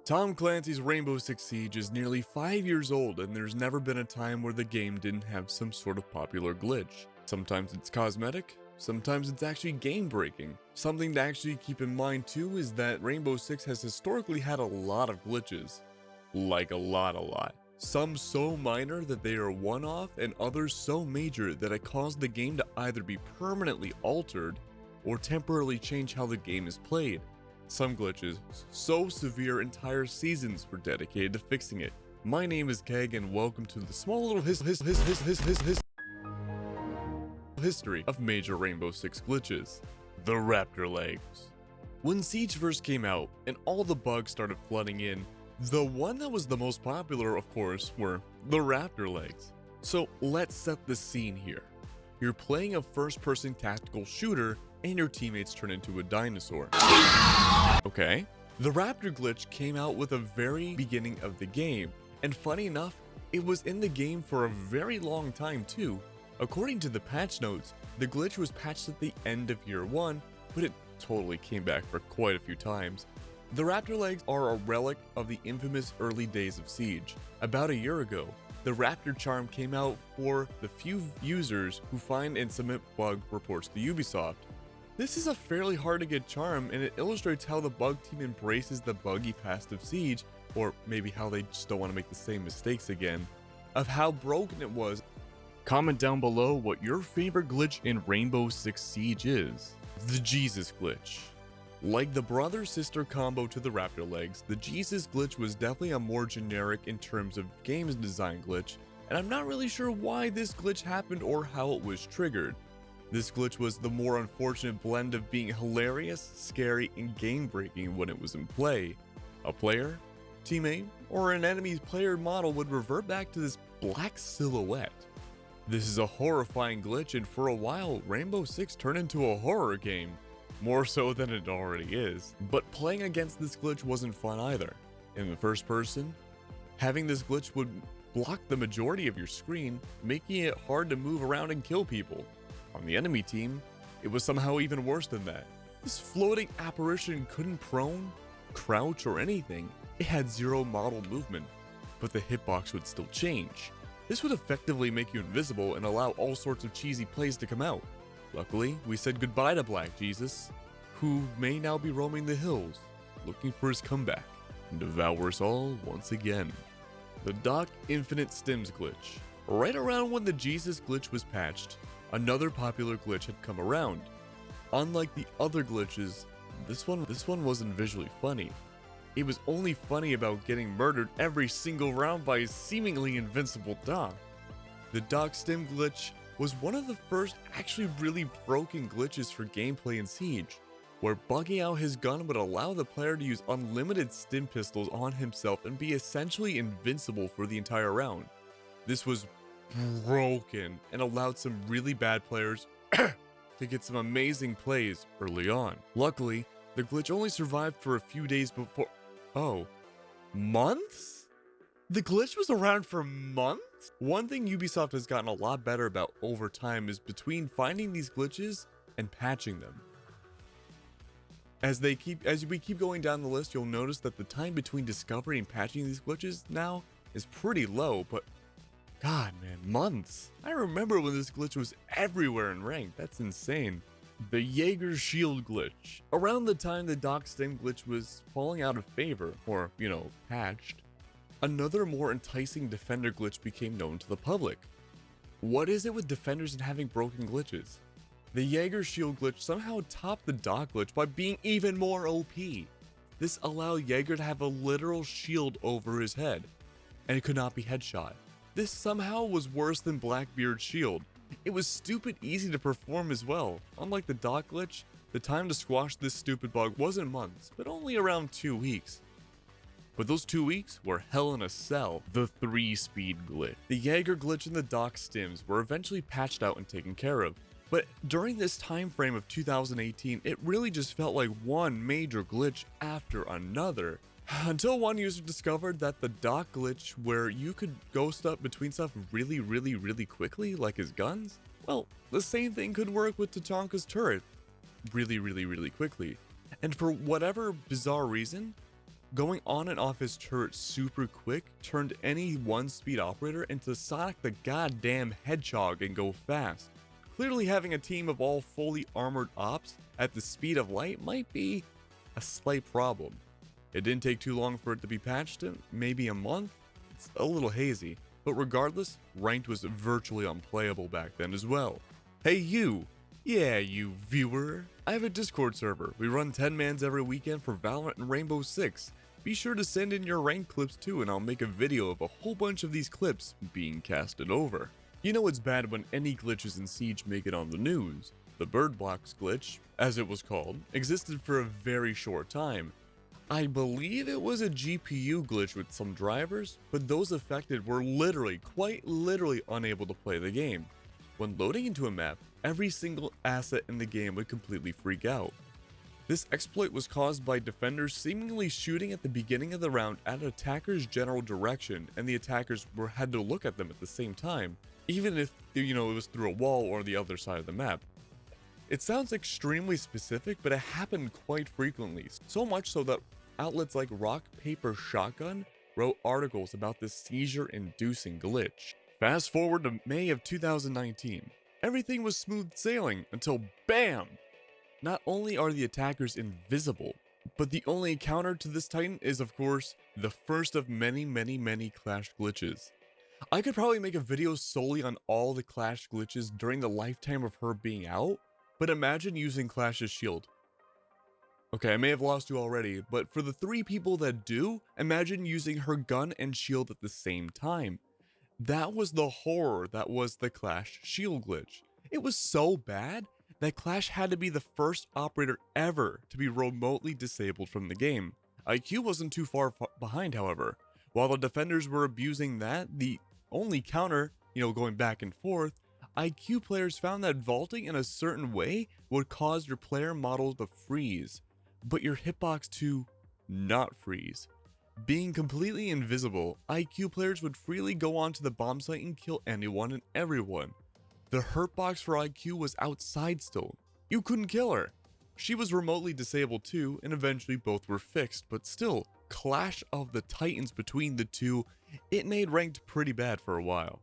Tom Clancy's Rainbow Six Siege is nearly 5 years old, and there's never been a time where the game didn't have some sort of popular glitch. Sometimes it's cosmetic, sometimes it's actually game breaking. Something to actually keep in mind too is that Rainbow Six has historically had a lot of glitches. Like a lot. Some so minor that they are one-off, and others so major that it caused the game to either be permanently altered or temporarily change how the game is played. Some glitches so severe entire seasons were dedicated to fixing it. My name is Keg, and welcome to the small little history of major Rainbow Six glitches. The Raptor Legs. When Siege first came out and all the bugs started flooding in, the one that was the most popular, of course, were the Raptor Legs. So let's set the scene here. You're playing a first-person tactical shooter and your teammates turn into a dinosaur. Okay. The Raptor glitch came out with the very beginning of the game, and funny enough, it was in the game for a very long time too. According to the patch notes, the glitch was patched at the end of year 1, but it totally came back for quite a few times. The Raptor Legs are a relic of the infamous early days of Siege. About a year ago, the Raptor charm came out for the few users who find and submit bug reports to Ubisoft. This is a fairly hard to get charm, and it illustrates how the bug team embraces the buggy past of Siege, or maybe how they just don't want to make the same mistakes again, of how broken it was. Comment down below what your favorite glitch in Rainbow Six Siege is. The Jesus glitch. Like the brother-sister combo to the Raptor Legs, the Jesus glitch was definitely a more generic in terms of games design glitch, and I'm not really sure why this glitch happened or how it was triggered. This glitch was the more unfortunate blend of being hilarious, scary, and game-breaking when it was in play. A player, teammate, or an enemy's player model would revert back to this black silhouette. This is a horrifying glitch, and for a while, Rainbow Six turned into a horror game. More so than it already is. But playing against this glitch wasn't fun either. In the first person, having this glitch would block the majority of your screen, making it hard to move around and kill people. On the enemy team, it was somehow even worse than that. This floating apparition couldn't prone, crouch, or anything. It had zero model movement, but the hitbox would still change. This would effectively make you invisible and allow all sorts of cheesy plays to come out. Luckily, we said goodbye to Black Jesus, who may now be roaming the hills, looking for his comeback, and devour us all once again. The Doc Infinite Stims glitch. Right around when the Jesus glitch was patched, another popular glitch had come around. Unlike the other glitches, this one wasn't visually funny. It was only funny about getting murdered every single round by a seemingly invincible Doc. The Doc Stim glitch was one of the first actually really broken glitches for gameplay in Siege, where bugging out his gun would allow the player to use unlimited stim pistols on himself and be essentially invincible for the entire round. This was broken and allowed some really bad players to get some amazing plays early on. Luckily, the glitch only survived for a few days before— oh, months? The glitch was around for months? One thing Ubisoft has gotten a lot better about over time is between finding these glitches and patching them. As we keep going down the list, you'll notice that the time between discovery and patching these glitches now is pretty low, but God, man, months. I remember when this glitch was everywhere in ranked. That's insane. The Jaeger Shield glitch. Around the time the Doc Stim glitch was falling out of favor, or, patched, another more enticing defender glitch became known to the public. What is it with defenders and having broken glitches? The Jaeger Shield glitch somehow topped the Doc glitch by being even more OP. This allowed Jaeger to have a literal shield over his head, and it could not be headshot. This somehow was worse than Blackbeard's shield. It was stupid easy to perform as well. Unlike the Doc glitch, the time to squash this stupid bug wasn't months, but only around 2 weeks. But those 2 weeks were hell in a cell. The 3-speed glitch. The Jaeger glitch and the Doc Stims were eventually patched out and taken care of. But during this time frame of 2018, it really just felt like one major glitch after another. Until one user discovered that the Doc glitch, where you could ghost up between stuff really quickly, like his guns, well, the same thing could work with Tatanka's turret really quickly. And for whatever bizarre reason, Going on and off his turret super quick turned any 1-speed operator into Sonic the goddamn Hedgehog and go fast. Clearly having a team of all fully armored ops at the speed of light might be a slight problem. It didn't take too long for it to be patched in, maybe a month? It's a little hazy, but regardless, ranked was virtually unplayable back then as well. Hey you! Yeah, you viewer! I have a Discord server. We run 10 mans every weekend for Valorant and Rainbow Six. Be sure to send in your ranked clips too, and I'll make a video of a whole bunch of these clips being casted over. You know it's bad when any glitches in Siege make it on the news. The Birdbox Glitch, as it was called, existed for a very short time. I believe it was a GPU glitch with some drivers, but those affected were quite literally unable to play the game. When loading into a map, every single asset in the game would completely freak out. This exploit was caused by defenders seemingly shooting at the beginning of the round at an attacker's general direction, and the attackers had to look at them at the same time, even if, it was through a wall or the other side of the map. It sounds extremely specific, but it happened quite frequently, so much so that outlets like Rock Paper Shotgun wrote articles about this seizure-inducing glitch. Fast forward to May of 2019. Everything was smooth sailing until BAM! Not only are the attackers invisible, but the only counter to this Titan is of course the first of many Clash glitches. I could probably make a video solely on all the Clash glitches during the lifetime of her being out, but imagine using Clash's shield. Okay, I may have lost you already, but for the 3 people that do, imagine using her gun and shield at the same time. That was the horror that was the Clash shield glitch. It was so bad that Clash had to be the first operator ever to be remotely disabled from the game. IQ wasn't too far behind, however. While the defenders were abusing that, the only counter, going back and forth, IQ players found that vaulting in a certain way would cause your player model to freeze, but your hitbox to not freeze. Being completely invisible, IQ players would freely go onto the bomb site and kill anyone and everyone. The hurtbox for IQ was outside still. You couldn't kill her. She was remotely disabled too, and eventually both were fixed, but still, clash of the titans between the two, it made ranked pretty bad for a while.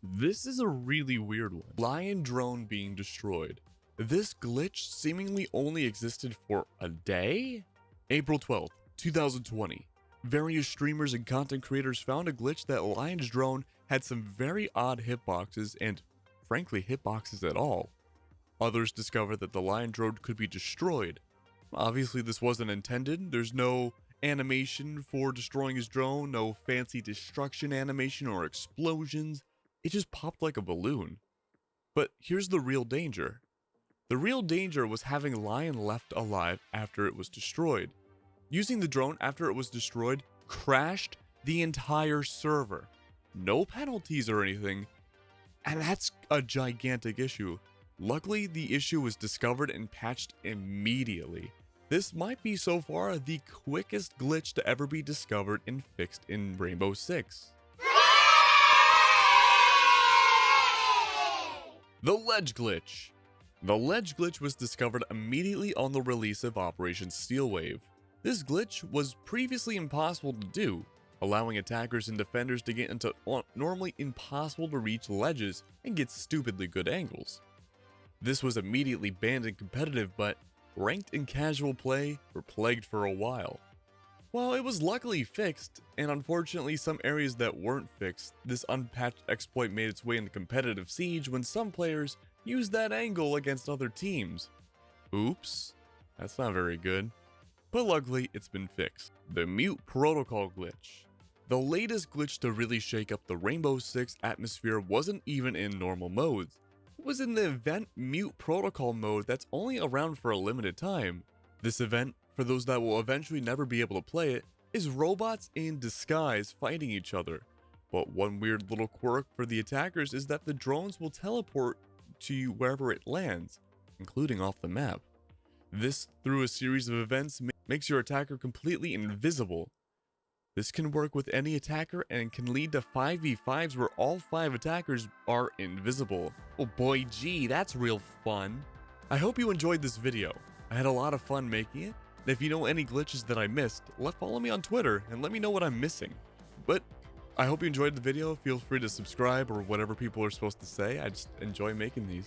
This is a really weird one. Lion drone being destroyed. This glitch seemingly only existed for a day? April 12th, 2020. Various streamers and content creators found a glitch that Lion's drone had some very odd hitboxes and, frankly, hitboxes at all. Others discovered that the Lion drone could be destroyed. Obviously this wasn't intended, there's no animation for destroying his drone, no fancy destruction animation or explosions, it just popped like a balloon. But here's the real danger. The real danger was having Lion left alive after it was destroyed. Using the drone after it was destroyed crashed the entire server. No penalties or anything, and that's a gigantic issue. Luckily, the issue was discovered and patched immediately. This might be so far the quickest glitch to ever be discovered and fixed in Rainbow Six. The Ledge Glitch. The Ledge Glitch was discovered immediately on the release of Operation Steelwave. This glitch was previously impossible to do, allowing attackers and defenders to get into normally impossible to reach ledges and get stupidly good angles. This was immediately banned in competitive, but ranked and casual play were plagued for a while. While it was luckily fixed, and unfortunately some areas that weren't fixed, this unpatched exploit made its way into competitive Siege when some players used that angle against other teams. Oops, that's not very good. But luckily it's been fixed. The Mute Protocol Glitch. The latest glitch to really shake up the Rainbow Six atmosphere wasn't even in normal modes. It was in the event Mute Protocol mode that's only around for a limited time. This event, for those that will eventually never be able to play it, is robots in disguise fighting each other. But one weird little quirk for the attackers is that the drones will teleport to you wherever it lands, including off the map. This, through a series of events, makes your attacker completely invisible. This can work with any attacker and can lead to 5v5s where all 5 attackers are invisible. Oh boy, gee, that's real fun. I hope you enjoyed this video. I had a lot of fun making it. And if you know any glitches that I missed, follow me on Twitter and let me know what I'm missing. But I hope you enjoyed the video. Feel free to subscribe or whatever people are supposed to say. I just enjoy making these.